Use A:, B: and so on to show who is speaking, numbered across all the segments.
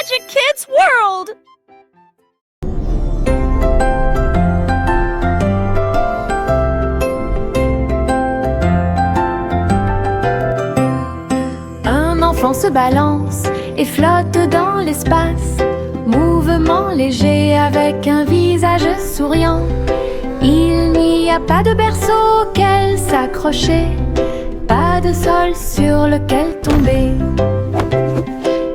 A: Magic Kids World!
B: Un enfant se balance et flotte dans l'espace, mouvement léger avec un visage souriant. Il n'y a pas de berceau auquel s'accrocher, pas de sol sur lequel tomber.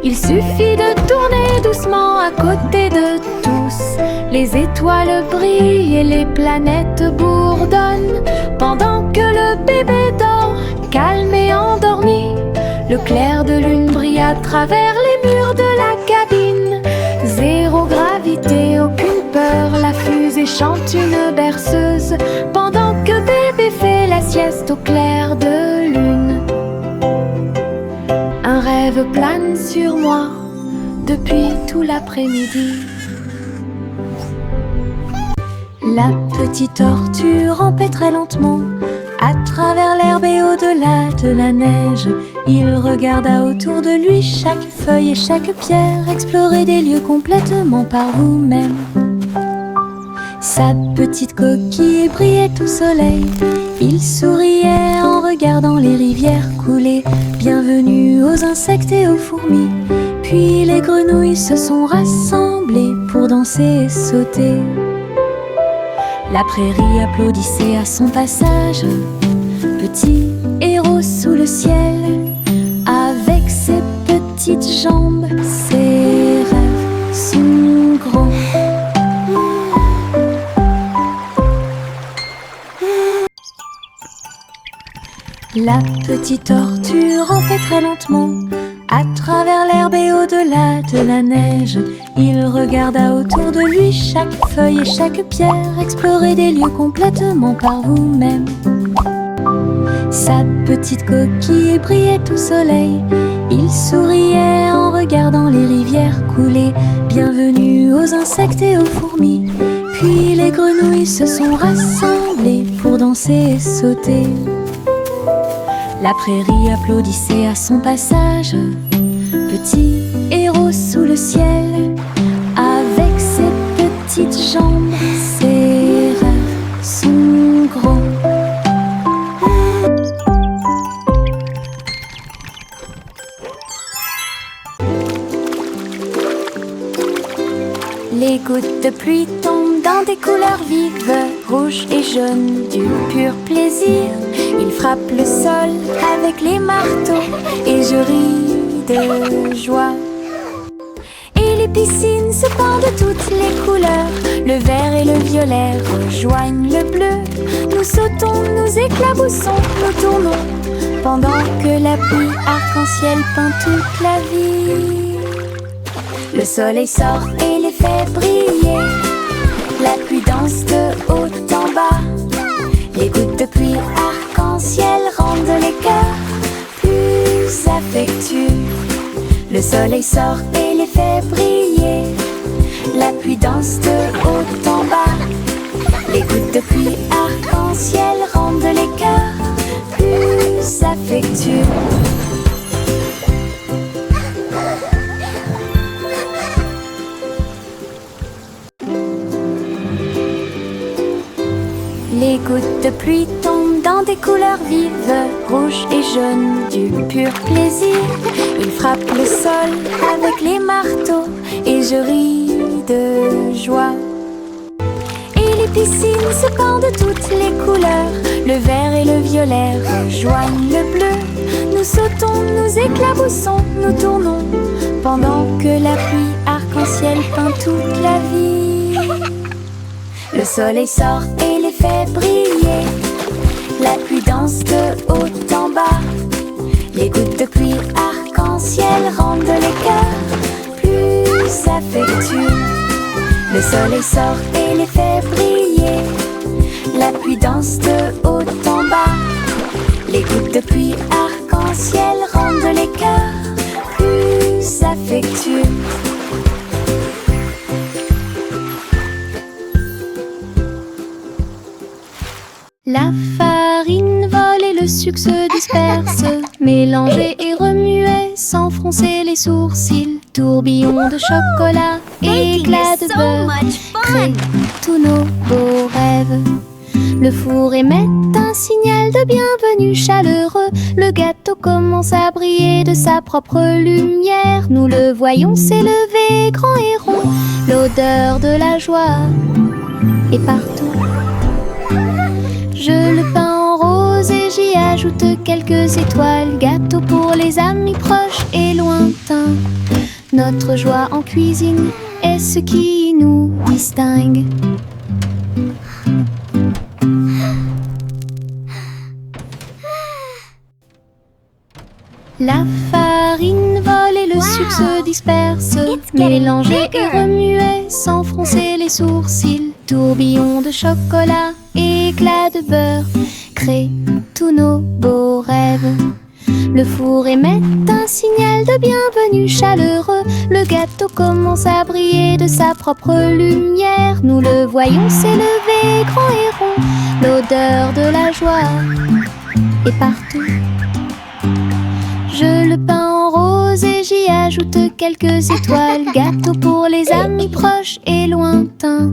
B: Il suffit de tourner doucement à côté de tous. Les étoiles brillent et les planètes bourdonnent, pendant que le bébé dort, calme et endormi. Le clair de lune brille à travers les murs de la cabine. Zéro gravité, aucune peur, la fusée chante une berceuse, pendant que bébé fait la sieste au clair de lune. Un rêve plane sur moi depuis tout l'après-midi. La petite tortue rampait très lentement à travers l'herbe et au-delà de la neige. Il regarda autour de lui chaque feuille et chaque pierre, explorer des lieux complètement par vous-même. Sa petite coquille brillait au soleil. Il souriait en regardant les rivières couler. Bienvenue aux insectes et aux fourmis. Puis les grenouilles se sont rassemblées pour danser et sauter. La prairie applaudissait à son passage. Petit héros sous le ciel, avec ses petites jambes, ses rêves sont grands. La petite tortue rampait très lentement à travers l'herbe et au-delà de la neige. Il regarda autour de lui chaque feuille et chaque pierre, explorer des lieux complètement par vous-même. Sa petite coquille brillait au soleil. Il souriait en regardant les rivières couler. Bienvenue aux insectes et aux fourmis. Puis les grenouilles se sont rassemblées pour danser et sauter. La prairie applaudissait à son passage. Petit héros sous le ciel, avec ses petites jambes, ses rêves sont grands. Les gouttes de pluie tombent dans des couleurs vives, rouge et jaune, du pur plaisir. Il frappe le sol avec les marteaux et je ris de joie. Et les piscines se pendent de toutes les couleurs. Le vert et le violet rejoignent le bleu. Nous sautons, nous éclaboussons, nous tournons, pendant que la pluie arc-en-ciel peint toute la vie. Le soleil sort et les fait briller. La pluie danse de haut en bas. Les gouttes de pluie arc-en-ciel rendent les cœurs plus affectueux. Le soleil sort et les fait briller. La pluie danse de haut en bas. Les gouttes de pluie arc-en-ciel rendent les cœurs plus affectueux. Les gouttes de pluie tombent dans des couleurs vives, rouge et jaune, du pur plaisir. Ils frappent le sol avec les marteaux et je ris de joie. Et les piscines se pendent de toutes les couleurs. Le vert et le violet rejoignent le bleu. Nous sautons, nous éclaboussons, nous tournons, pendant que la pluie arc-en-ciel peint toute la vie. Le soleil sort et les fait briller. La pluie danse de haut en bas. Les gouttes de pluie arc-en-ciel rendent les cœurs plus affectueux. Le soleil sort et les fait briller. La pluie danse de haut en bas. Les gouttes de pluie arc-en-ciel rendent les cœurs plus affectueux. La farine vole et le sucre se disperse, mélangé et remué sans frontières. froncer les sourcils. Tourbillons de chocolat, éclats de beurre, créent tous nos beaux rêves. Le four émet un signal de bienvenue chaleureux. Le gâteau commence à briller de sa propre lumière. Nous le voyons s'élever grand et rond. L'odeur de la joie est partout. Je le peins en rose et j'y ajoute quelques étoiles. Gâteau pour les amis proches et lointains. Notre joie en cuisine est ce qui nous distingue. La farine vole et le sucre se disperse. Mélanger et remuer sans froncer les sourcils. Tourbillons de chocolat, éclats de beurre, créent tous nos beaux rêves. Le four émet un signal de bienvenue chaleureux. Le gâteau commence à briller de sa propre lumière. Nous le voyons s'élever grand et rond. L'odeur de la joie est partout. Je le peins en rose et j'y ajoute quelques étoiles. Gâteau pour les amis proches et lointains.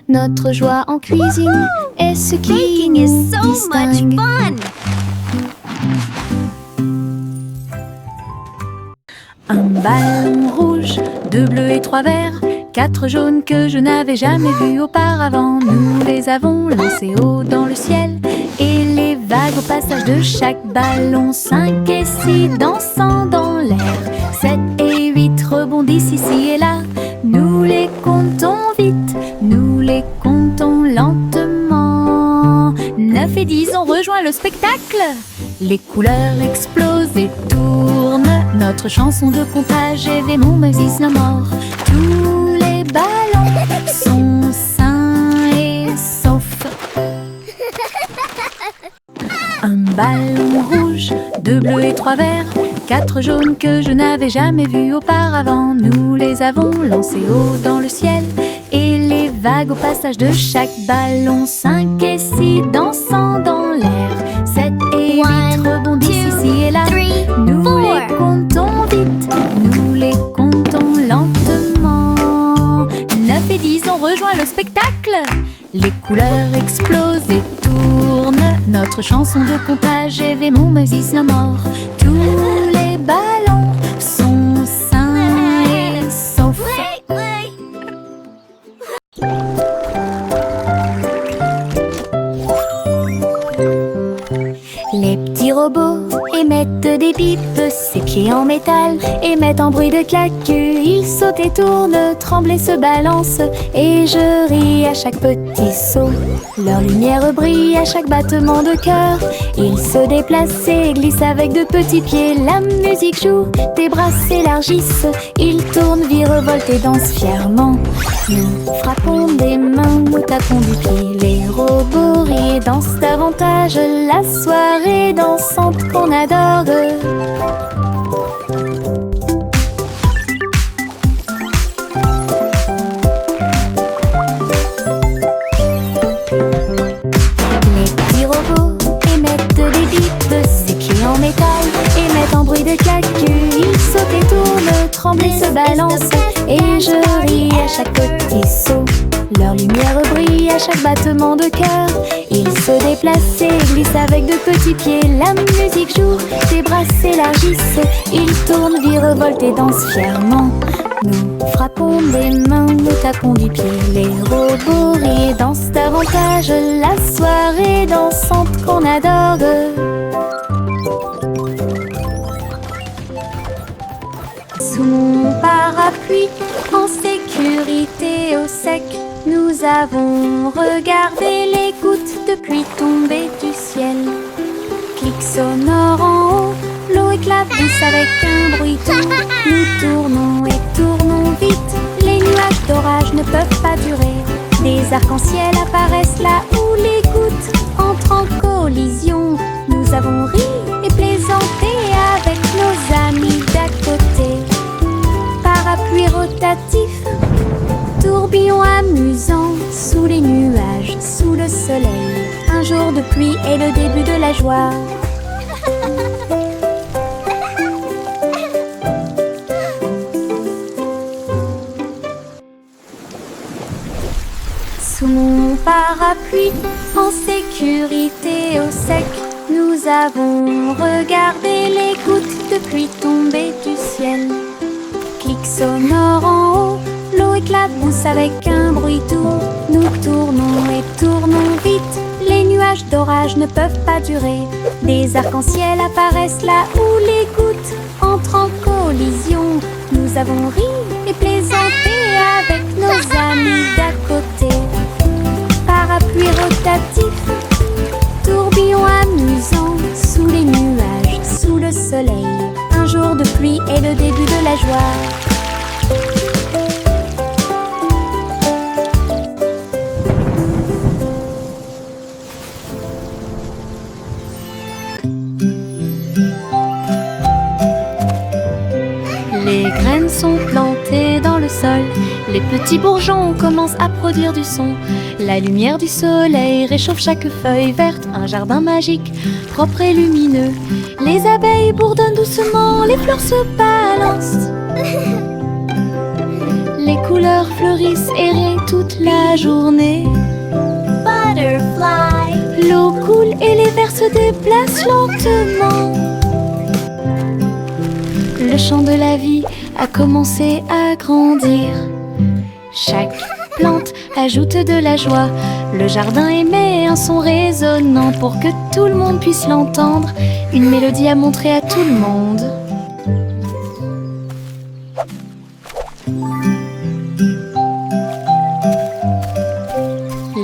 B: Notre joie en cuisine est ce qui nous distingue. Un ballon rouge, 2 bleus et 3 verts, 4 jaunes que je n'avais jamais vus auparavant. Nous les avons lancés haut dans le ciel et les vagues au passage de chaque ballon. 5 et 6 dansant dans l'air, 7 et 8 rebondissent ici et là. Nous les comptons vite, nous les comptons lentement. 9 et 10 ont rejoint le spectacle. Les couleurs explosent et tournent. Notre chanson de comptage est mon Moses no more. Tous les ballons sont sains et saufs. Un ballon rouge, 2 bleus et 3 verts, 4 jaunes que je n'avais jamais vus auparavant. Nous les avons lancés haut dans le ciel et les vagues au passage de chaque ballon. 5 et 6 dansant dans l'air, 7 et 8 rebondissent ici et là. Nous les comptons vite, nous les comptons lentement. 9 et 10 ont rejoint le spectacle. Les couleurs explosent et tournent. Notre chanson de comptage est mon Moses no more. Tous les ballons sont sains et saufs. Les petits robots émettent des pipes, ses pieds en métal émettent un bruit de claque. Ils sautent et tournent, tremblent et se balancent, et je ris à chaque petit saut. Leur lumière brille à chaque battement de cœur. Ils se déplacent et glissent avec de petits pieds. La musique joue, tes bras s'élargissent. Ils tournent, virevoltent et dansent fièrement. Nous frappons des mains, nous tapons du pied. Les robots rient et dansent davantage. La soirée dansante qu'on adore. Les petits robots émettent des bips, ses pieds en métal émettent un bruit de claque. Ils sautent et tournent, tremblent et se balancent, et je ris à chaque petit saut. Leur lumière brille à chaque battement de cœur. Ils se déplacent et glissent avec de petits pieds. La musique joue, tes bras s'élargissent. Ils tournent, virevoltent et dansent fièrement. Nous frappons des mains, nous tapons du pied. Les robots rient et dansent davantage. La soirée dansante qu'on adore. Sous mon parapluie, en sécurité au sec, nous avons regardé les gouttes de pluie tomber du ciel. Clic sonore en haut, l'eau éclabousse avec un bruit doux. Nous tournons et tournons vite, les nuages d'orage ne peuvent pas durer. Des arcs-en-ciel apparaissent là où les gouttes entrent en collision. Nous avons ri et plaisanté avec nos amis d'à côté. Parapluie rotatif, tourbillon amusant, sous les nuages, sous le soleil. Un jour de pluie est le début de la joie. parapluie, en sécurité au sec. Nous avons regardé les gouttes de pluie tomber du ciel. Clic sonore en haut, l'eau éclabousse avec un bruit doux. Nous tournons et tournons vite, les nuages d'orage ne peuvent pas durer. Des arcs-en-ciel apparaissent là où les gouttes entrent en collision. Nous avons ri et plaisanté avec nos amis d'à côté. Parapluie rotatif, tourbillon amusant, sous les nuages, sous le soleil. Un jour de pluie est le début de la joie. Les graines sont plantées dans le sol, les petits bourgeons commencent à produire du son. La lumière du soleil réchauffe chaque feuille verte, un jardin magique, propre et lumineux. Les abeilles bourdonnent doucement, les fleurs se balancent. Les couleurs fleurissent et rient toute la journée. Butterfly. L'eau coule et les vers se déplacent lentement. Le chant de la vie a commencé à grandir. Chaque plante ajoute de la joie. Le jardin émet un son résonnant pour que tout le monde puisse l'entendre. Une mélodie à montrer à tout le monde.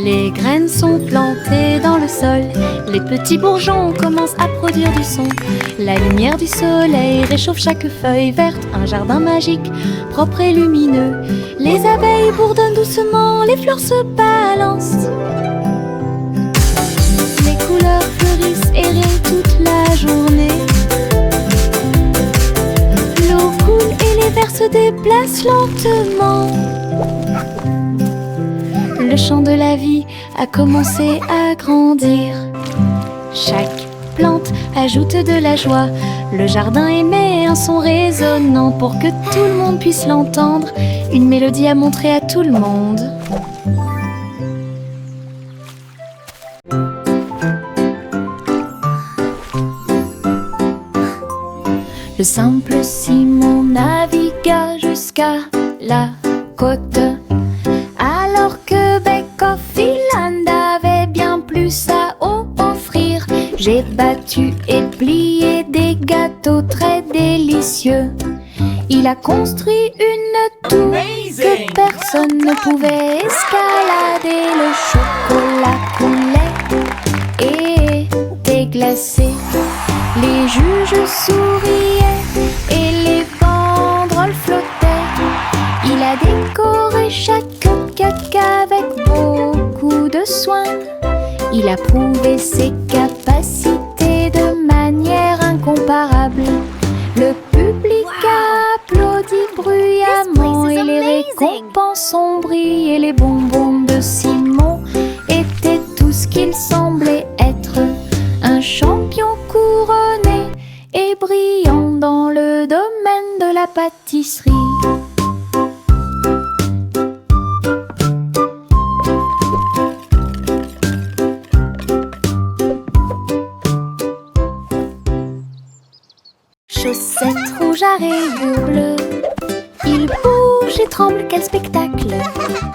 B: Les graines sont plantées dans le sol, les petits bourgeons commencent à produire du son. La lumière du soleil réchauffe chaque feuille verte, un jardin magique, propre et lumineux. Les abeilles bourdonnent doucement, les fleurs se balancent. Les couleurs fleurissent et rient toute la journée. L'eau coule et les vers se déplacent lentement. Le chant de la vie a commencé à grandir. Chaque plante ajoute de la joie. Le jardin émet un son résonnant pour que tout le monde puisse l'entendre. Une mélodie à montrer à tout le monde. Le simple Simon navigua jusqu'à la côte. Alors que Beck-Off Island avait bien plus à offrir. J'ai battu et plié des gâteaux très délicieux. Il a construit une tour que personne ne pouvait escalader. Le chocolat coulait et était glacé. Les juges souriaient et les banderoles flottaient. Il a décoré chaque cupcake avec beaucoup de soin. Il a prouvé ses capacités de manière incomparable. Le public a applaudi bruyamment et les récompenses ont brillé. Les bonbons de Simon étaient tout ce qu'il semblait être. Un champion couronné et brillant dans le domaine de la pâtisserie. Chaussettes rouges à rayures bleues, il bouge et tremble, quel spectacle!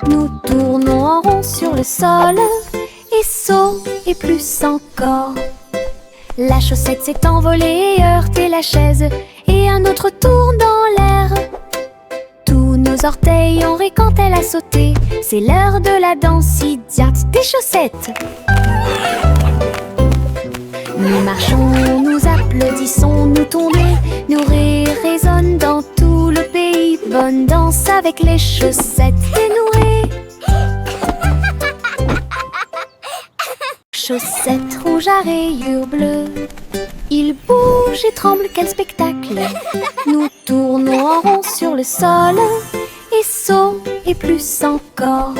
B: Nous tournons en rond sur le sol, et saut et plus encore. La chaussette s'est envolée et heurté la chaise, et un autre tourne dans l'air. Tous nos orteils ont ri quand elle a sauté, c'est l'heure de la danse idiote des chaussettes. Nous marchons, nous applaudissons, nous tournons, nos rires résonnent dans tout le pays. Bonne danse avec les chaussettes dénouées. Chaussettes rouges à rayures bleues, il bouge et tremble, quel spectacle! Nous tournons en rond sur le sol, et saut et plus encore.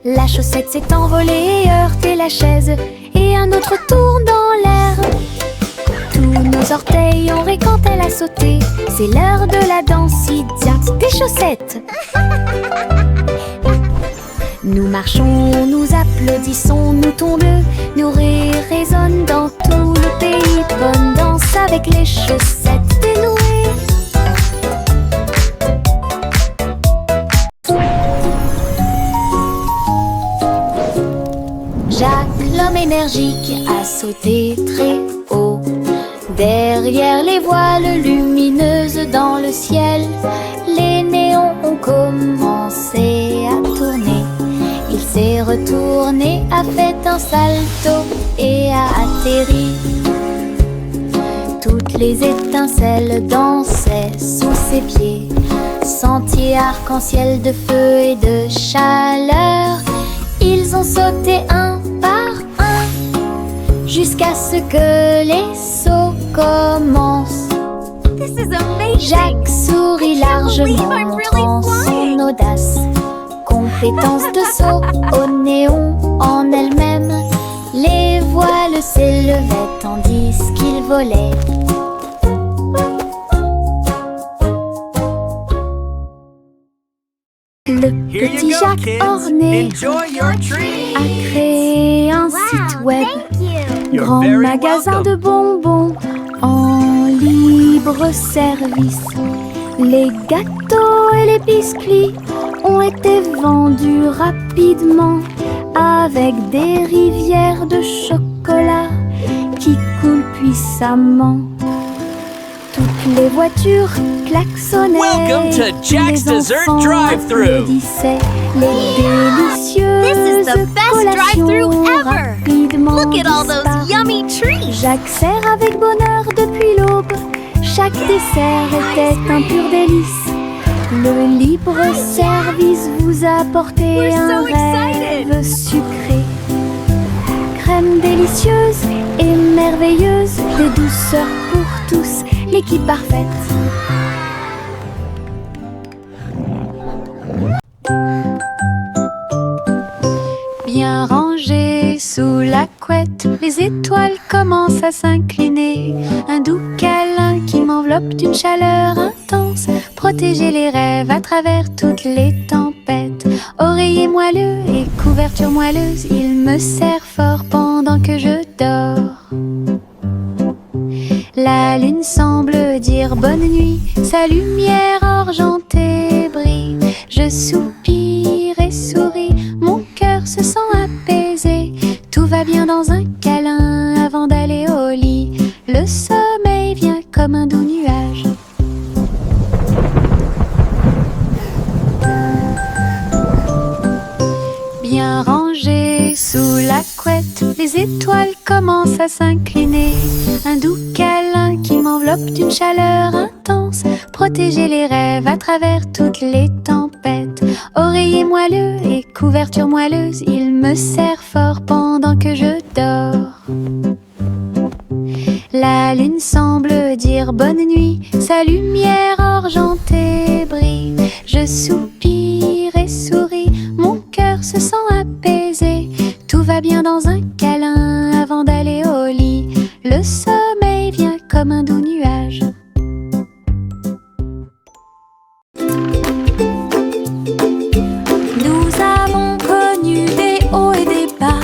B: La chaussette s'est envolée et heurté la chaise, et un autre tourne dans l'air. Tous nos orteils ont ri quand elle a sauté, c'est l'heure de la danse idiote des chaussettes. Nous marchons, nous applaudissons, nous tondeux, nos rires résonnent dans tout le pays. Bonne danse avec les chaussettes dénouées. Jacques, l'homme énergique, a sauté très haut. Derrière les voiles lumineuses dans le ciel, les néons ont commencé à tourner. Il s'est retourné, a fait un salto et a atterri. Toutes les étincelles dansaient sous ses pieds. Sentier arc-en-ciel de feu et de chaleur. Ils ont sauté un par un jusqu'à ce que les sauts commencent. Jacques sourit largement dans son audace. Compétence de saut au néon en elle-même. Les voiles s'élevaient tandis qu'il volait. Le petit Jacques orné a créé un site web. Grand magasin de bonbons en libre service. Les gâteaux et les biscuits ont été vendus rapidement avec des rivières de chocolat qui coulent puissamment. Toutes les voitures klaxonnaient.
A: Welcome to Jack's Dessert Drive-Thru.
B: Les délicieuses collations rapidement
C: Look at all those
B: disparues.
C: yummy treats.
B: Jacques sert avec bonheur depuis l'aube. Chaque dessert était un pur délice. Le libre service vous a apporté
C: We're
B: un
C: so excited.
B: rêve sucré. Crème délicieuse et merveilleuse, des douceurs pour tous, l'équipe parfaite. Bien rangées sous la couette, les étoiles commencent à s'incliner. Un doux câlin qui m'enveloppe d'une chaleur intense. Protéger les rêves à travers toutes les tempêtes. Oreiller moelleux et couverture moelleuse, il me serre fort pendant que je dors. La lune semble dire bonne nuit, sa lumière argentée brille. Je soupire et souris, mon cœur se sent apaisé. Tout va bien dans un câlin avant d'aller au lit. Le sommeil vient comme un doux nuage. Bien rangées sous la couette, les étoiles commencent à s'incliner. Un doux câlin qui m'enveloppe d'une chaleur intense. Protéger les rêves à travers toutes les tempêtes. Oreiller moelleux et couverture moelleuse, il me serre fort pendant que je dors. La lune semble dire bonne nuit, sa lumière argentée brille. Je soupire et souris, mon cœur se sent apaisé. Tout va bien dans un câlin avant d'aller au lit. Le sommeil vient comme un doux nuage. Nous avons connu des hauts et des bas.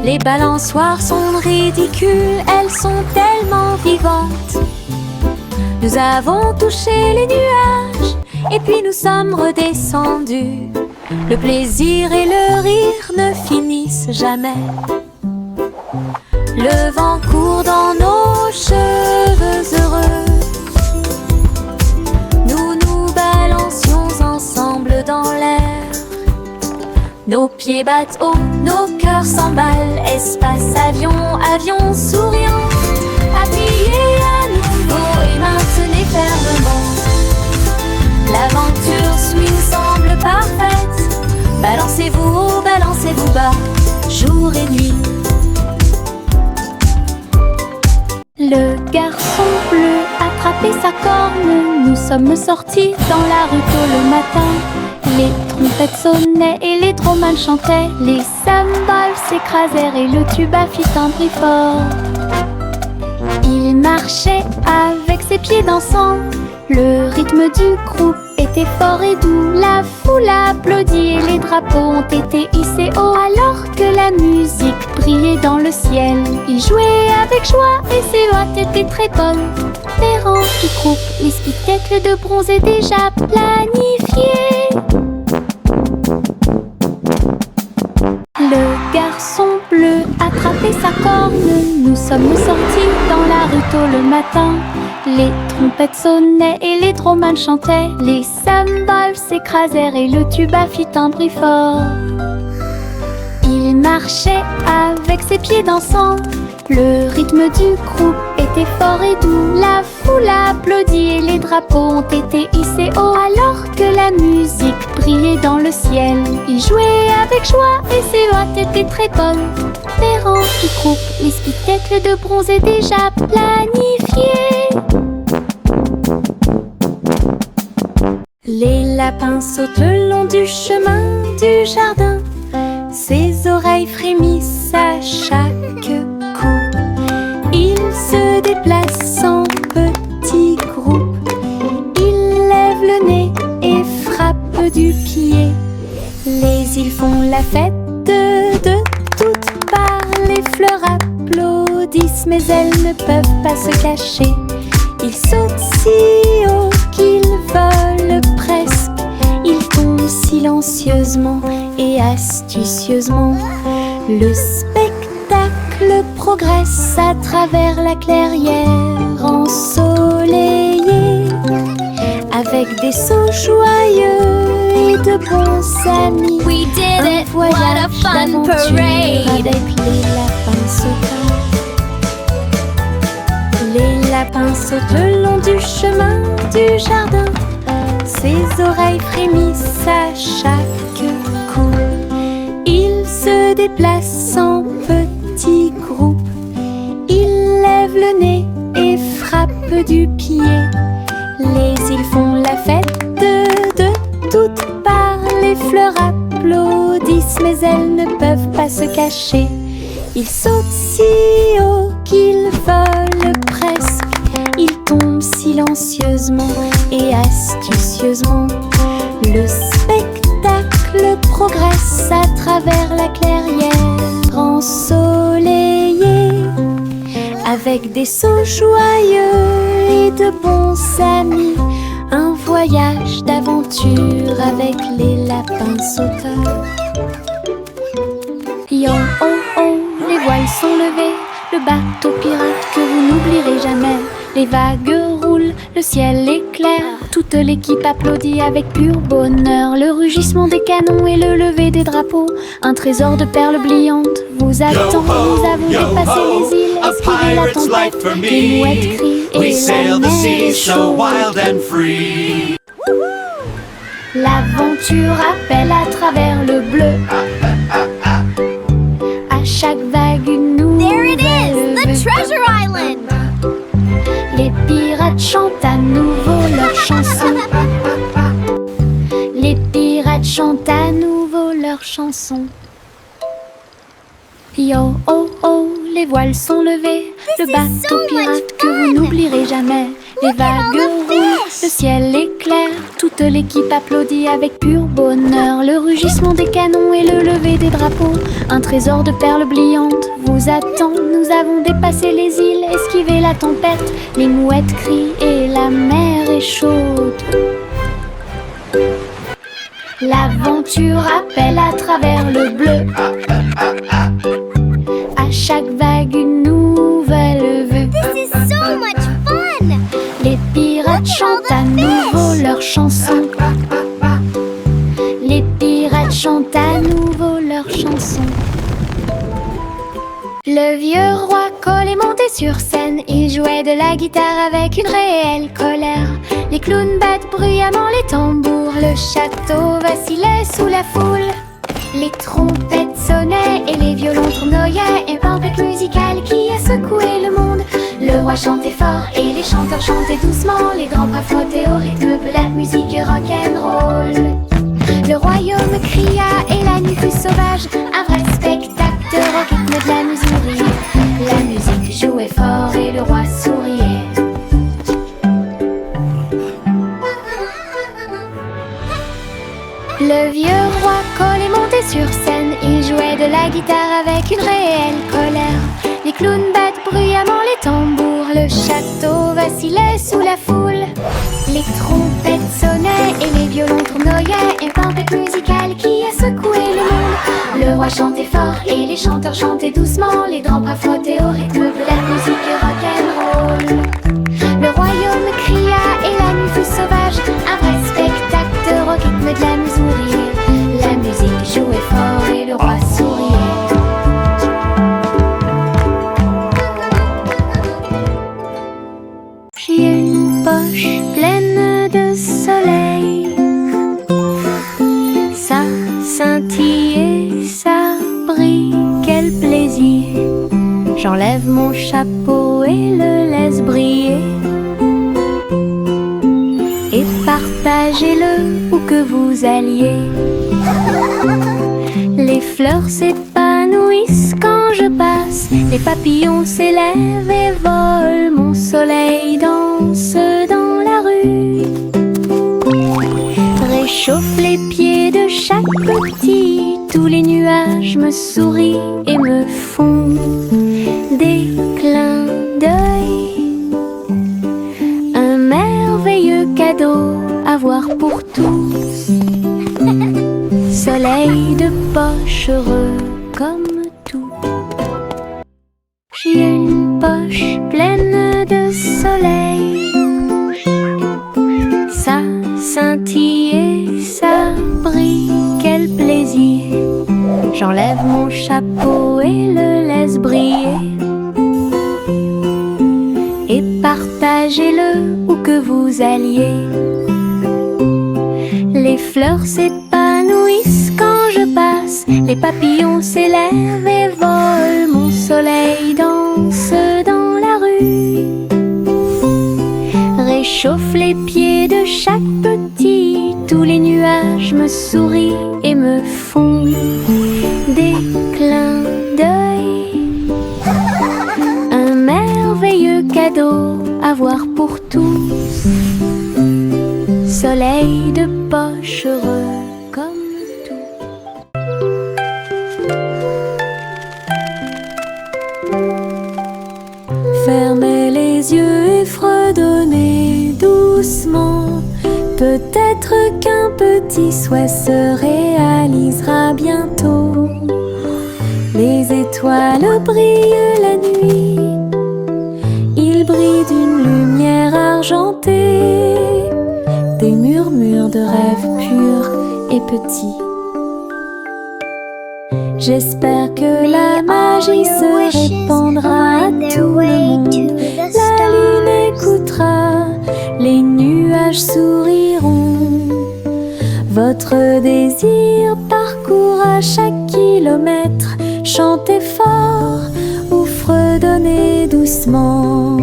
B: Les balançoires sont ridicules, elles sont tellement vivantes. Nous avons touché les nuages et puis nous sommes redescendus. Le plaisir et le rire ne finissent jamais. Le vent court dans nos cheveux heureux. Nous nous balancions ensemble dans l'air. Nos pieds battent haut, nos cœurs s'emballent. Espace, avion, avion souriant. Appuyez à nouveau et maintenez fermement. L'aventure swing semble parfaite. Balancez-vous haut, balancez-vous bas, jour et nuit. Le garçon bleu a attrapé sa corne. Nous sommes sortis dans la rue tôt le matin. Les trompettes sonnaient et les dromals chantaient. Les cymbales s'écrasèrent et le tuba fit un bruit fort. Il marchait avec ses pieds dansants. Le rythme du groupe est était fort et doux. La foule applaudit et les drapeaux ont été hissés haut. Alors que la musique brillait dans le ciel, il jouait avec joie et ses voix étaient très bonnes. Les rangs du groupe, les spectacles de bronze est déjà planifiés. Le garçon bleu attrapait sa corne. Nous sommes sortis dans la rue tôt le matin. Les trompettes sonnaient et les dromans chantaient. Les cymbales s'écrasèrent et le tuba fit un bruit fort. Il marchait avec ses pieds dansants. Le rythme du groupe était fort et doux. La foule applaudit et les drapeaux ont été hissés haut. Alors que la musique brillait dans le ciel, il jouait avec joie et ses voix étaient très bonnes. Les rangs du groupe, les spectacles de bronze est déjà planifiés. Les lapins sautent le long du chemin du jardin. Ses oreilles frémissent à chaque coup. Ils se déplacent en petits groupes. Ils lèvent le nez et frappent du pied. Les îles font la fête de toutes parts. Les fleurs applaudissent mais elles ne peuvent pas se cacher. Ils sautent si haut qu'ils volent presque. Ils tombent silencieusement et astucieusement. Le spectacle progresse à travers la clairière ensoleillée, avec des sauts joyeux et de bons amis.
C: We did
B: Un
C: it! What a
B: voyage
C: fun
B: d'aventure
C: parade!
B: avec les lapins sautants. Les lapins sautent le long du chemin du jardin. Ses oreilles frémissent à chaque coup. Ils se déplacent en petits groupes. Ils lèvent le nez et frappent du pied. Les îles font la fête de toutes parts. Les fleurs applaudissent mais elles ne peuvent pas se cacher. Ils sautent si haut qu'ils volent presque. Ils tombent silencieusement et astucieusement. Le spectacle progresse à travers la clairière ensoleillée, avec des sauts joyeux et de bons amis. Un voyage d'aventure avec les lapins sauteurs. Yo oh oh, les voiles sont levées, le bateau pirate que vous n'oublierez jamais. Les vagues roulent, le ciel est clair, toute l'équipe applaudit avec pur bonheur. Le rugissement des canons et le lever des drapeaux, un trésor de perles brillantes vous attend. Nous avons dépassé les îles, esquivé la tempête, les mouettes crient
A: We
B: et
A: sail
B: la
A: the
B: mer
A: sea
B: est
A: so
B: chaude.
A: wild and free.
B: L'aventure appelle à travers le bleu. À chaque vague une
C: There it is!
B: nouvelle
C: The
B: vue.
C: Treasure Island!
B: Les pirates chantent à nouveau leur chanson. Les pirates chantent à nouveau leur chanson. Yo oh oh, les voiles sont levées, le
C: is
B: bateau
C: so much
B: pirate que
C: fun.
B: vous n'oublierez jamais. Les
C: Look at all
B: vagues
C: the
B: roulent,
C: fish.
B: le ciel est clair, toute l'équipe applaudit avec pur bonheur. Le rugissement des canons et le lever des drapeaux, un trésor de perles brillantes vous attend. Nous avons dépassé les îles, esquivé la tempête, les mouettes crient et la mer est chaude. L'aventure appelle à travers le bleu. À chaque vague une nouvelle vue.
C: This is so much fun!
B: Les pirates chantent à nouveau leur chanson. Les pirates chantent à nouveau leur chanson. Le vieux roi Cole est monté sur scène. Il jouait de la guitare avec une réelle colère. Les clowns battent bruyamment les tambours. Le château vacillait sous la foule. Les trompettes sonnaient et les violons tournoyaient. Une tempête musicale qui a secoué le monde. Le roi chantait fort et les chanteurs chantaient doucement. Les grands bras flottaient au rythme de la musique rock'n'roll. Le royaume cria et la nuit fut sauvage. Un vrai spectacle de rock rythme de la Missouri. La musique jouait fort et le roi souriait. Le vieux roi Cole est monté sur scène. Il jouait de la guitare avec une réelle colère. Les clowns battent bruyamment les tambours. Le château vacillait sous la foule. Les trompettes sonnaient et les violons tournoyaient. Une tempête musicale qui a secoué le monde. Le roi chantait fort et les chanteurs chantaient doucement. Les drapes frottaient au rythme de la musique rock'n'roll. Le royaume cria et la nuit fut sauvage. Un vrai spectacle au rythme de la musourie. La musique jouait fort et le roi souriait. J'ai une poche pleine de soleil. Ça scintille et ça brille, quel plaisir. J'enlève mon chapeau et le laisse briller. Et partagez-le où que vous alliez. Les fleurs s'épanouissent quand je passe. Les papillons s'élèvent et volent. Mon soleil danse dans la rue. Réchauffe les pieds de chaque petit. Tous les nuages me sourient et me font des clins d'œil. Un merveilleux cadeau à voir pour tous. Soleil de poche heureux comme tout. J'ai une poche pleine de soleil. Ça scintille et ça brille, quel plaisir. J'enlève mon chapeau et le laisse briller. Et partagez-le où que vous alliez. Les fleurs s'épanouissent quand je passe. Les papillons s'élèvent et volent. Mon soleil danse dans la rue. Réchauffe les pieds de chaque petit. Tous les nuages me sourient et me font des clins d'œil. Un merveilleux cadeau à voir pour tous. Soleil de poche heureux comme tout. Fermez les yeux et fredonnez doucement. Peut-être qu'un petit souhait se réalisera bientôt. Les étoiles brillent la nuit. Ils brillent d'une lumière argentée. Des murmures de rêves purs et petits. J'espère que la magie se répandra à tout le monde. La lune écoutera, les nuages souriront. Votre désir parcourra chaque kilomètre. Chantez fort ou fredonnez doucement.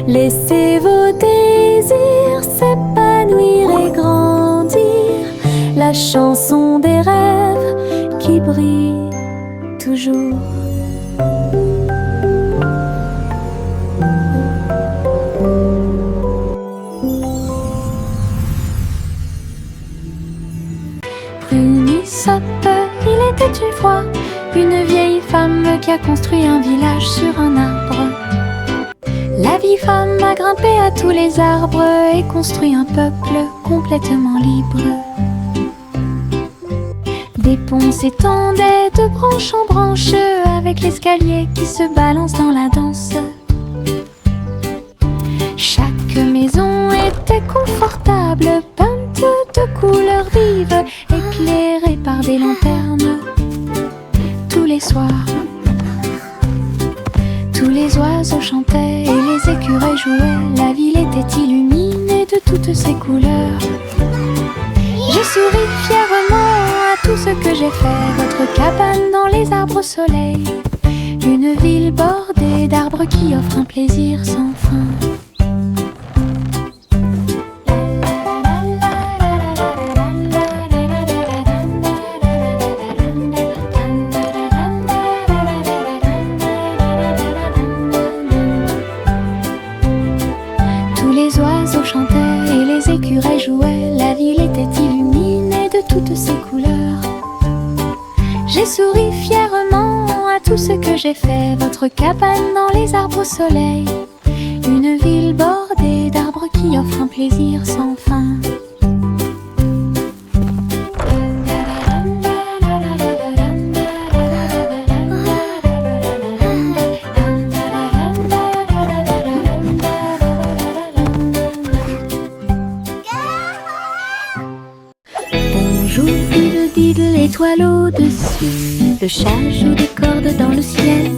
B: Laissez vos désirs s'épanouir et grandir. La chanson des rêves qui brille toujours. Prune Aesop, il était une fois une vieille femme qui a construit un village sur un arbre. La vieille femme a grimpé à tous les arbres et construit un peuple complètement libre. Des ponts s'étendaient de branche en branche avec l'escalier qui se balance dans la danse. Chaque maison était confortable, peinte de couleurs vives, éclairée par des lanternes. Tous les soirs, tous les oiseaux chantaient et les écureuils jouaient. La ville était illuminée de toutes ses couleurs. Je souris fièrement à tout ce que j'ai fait. Votre cabane dans les arbres au soleil. Une ville bordée d'arbres qui offre un plaisir sans fin. Tous les oiseaux chantaient et les écureuils jouaient. La ville était illuminée de toutes ses couleurs. J'ai souri fièrement à tout ce que j'ai fait. Votre cabane dans les arbres au soleil, une ville bordée d'arbres qui offre un plaisir sans fin. Bonjour diddle diddle, étoile au-dessus. Le chat joue des cordes dans le ciel.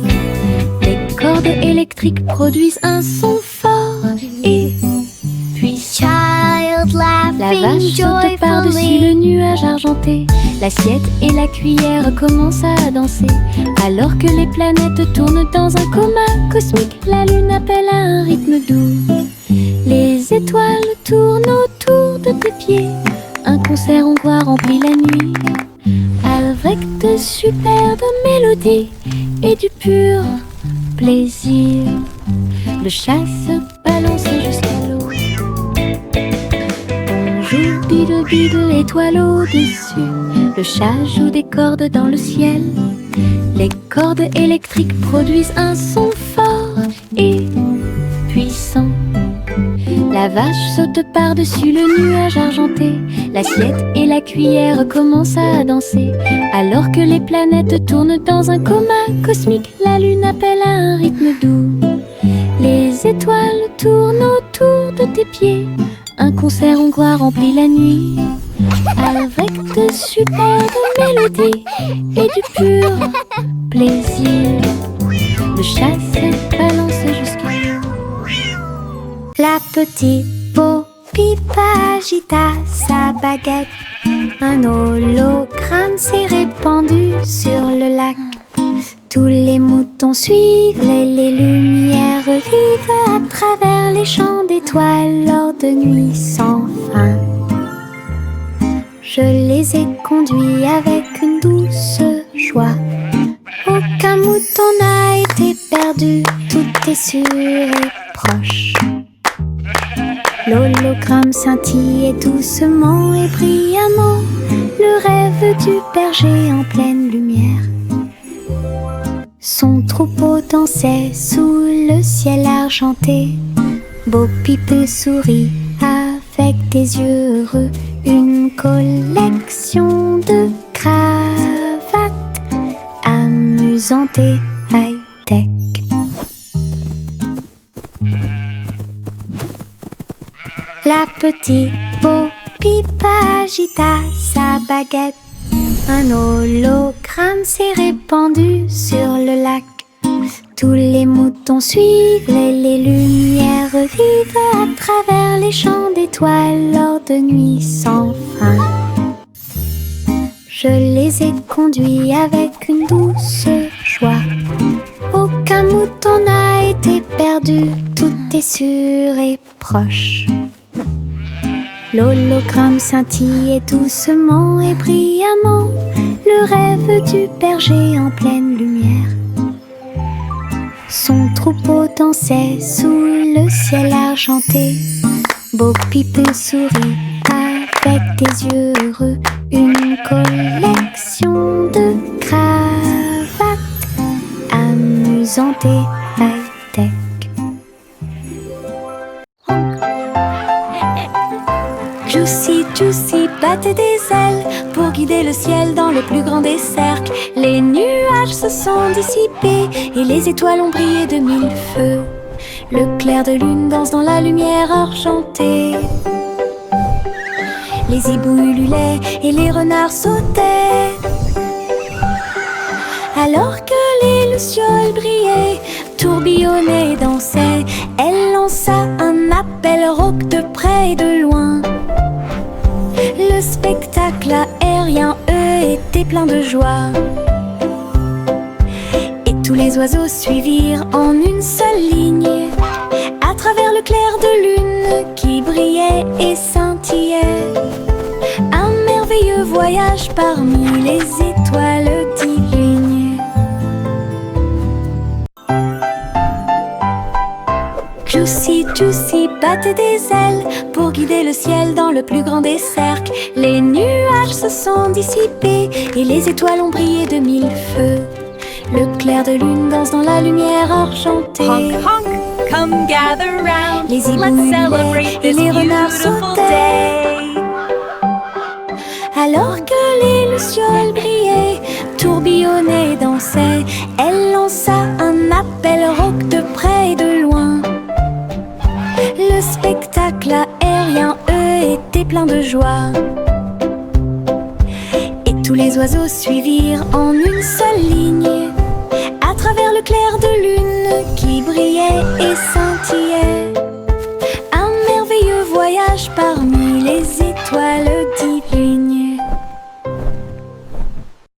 B: Les cordes électriques produisent un son fort et puissant.
C: Child
B: La
C: laughing
B: vache saute par-dessus le
C: joyfully.
B: nuage argenté. L'assiette et la cuillère commencent à danser. Alors que les planètes tournent dans un coma cosmique, la lune appelle à un rythme doux. Les étoiles tournent autour de tes pieds. Un concert hongrois remplit la nuit, avec de superbes mélodies et du pur plaisir. Le chat se balance jusqu'à l'eau. Bonjour diddle diddle, étoile au-dessus. Le chat joue des cordes dans le ciel. Les cordes électriques produisent un son fort et puissant. La vache saute par-dessus le nuage argenté. L'assiette et la cuillère commencent à danser. Alors que les planètes tournent dans un coma cosmique, la lune appelle à un rythme doux. Les étoiles tournent autour de tes pieds. Un concert hongrois remplit la nuit, avec de superbes mélodies et du pur plaisir. Le chat se balance jusqu'à l'eau. La petite Bo-Peep agita sa baguette. Un hologramme s'est répandu sur le lac. Tous les moutons suivent les lumières vives à travers les champs d'étoiles lors de nuits sans fin. Je les ai conduits avec une douce joie. Aucun mouton n'a été perdu, tout est sûr et proche. L'hologramme scintillait doucement et brillamment, le rêve du berger en pleine lumière. Son troupeau dansait sous le ciel argenté. Bo-Peep sourit avec des yeux heureux. Une collection de cravates amusantes et high-tech. La petite Bo-Peep agita sa baguette. Un hologramme s'est répandu sur le lac. Tous les moutons suivent les lumières vives à travers les champs d'étoiles lors de nuits sans fin. Je les ai conduits avec une douce joie. Aucun mouton n'a été perdu, tout est sûr et proche. L'hologramme scintillait doucement et brillamment, le rêve du berger en pleine lumière. Son troupeau dansait sous le ciel argenté. Bo-Peep sourit avec des yeux heureux. Une collection de cravates amusantes et high-tech. Juicy, Juicy battait des ailes pour guider le ciel dans le plus grand des cercles. Les nuages se sont dissipés et les étoiles ont brillé de mille feux. Le clair de lune danse dans la lumière argentée. Les hiboux ululaient et les renards sautaient. Alors que les lucioles brillaient, tourbillonnaient et dansaient, elle lança un appel rauque de près et de loin. Le spectacle aérien, eux, était plein de joie. Et tous les oiseaux suivirent en une seule ligne, à travers le clair de lune qui brillait et scintillait. Un merveilleux voyage parmi les étoiles divines. Juicy, tous y battaient des ailes pour guider le ciel dans le plus grand des cercles. Les nuages se sont dissipés et les étoiles ont brillé de mille feux. Le clair de lune danse dans la lumière argentée.
D: Honk, honk, come gather round.
B: Les hiboux
D: Let's
B: hurlaient
D: celebrate
B: et
D: this
B: les renards
D: beautiful
B: sautaient.
D: day.
B: Alors que les lucioles brillaient, tourbillonnaient, dansaient, elle lança un appel rauque de près et de loin. Le spectacle aérien, eux, était plein de joie. Et tous les oiseaux suivirent en une seule ligne.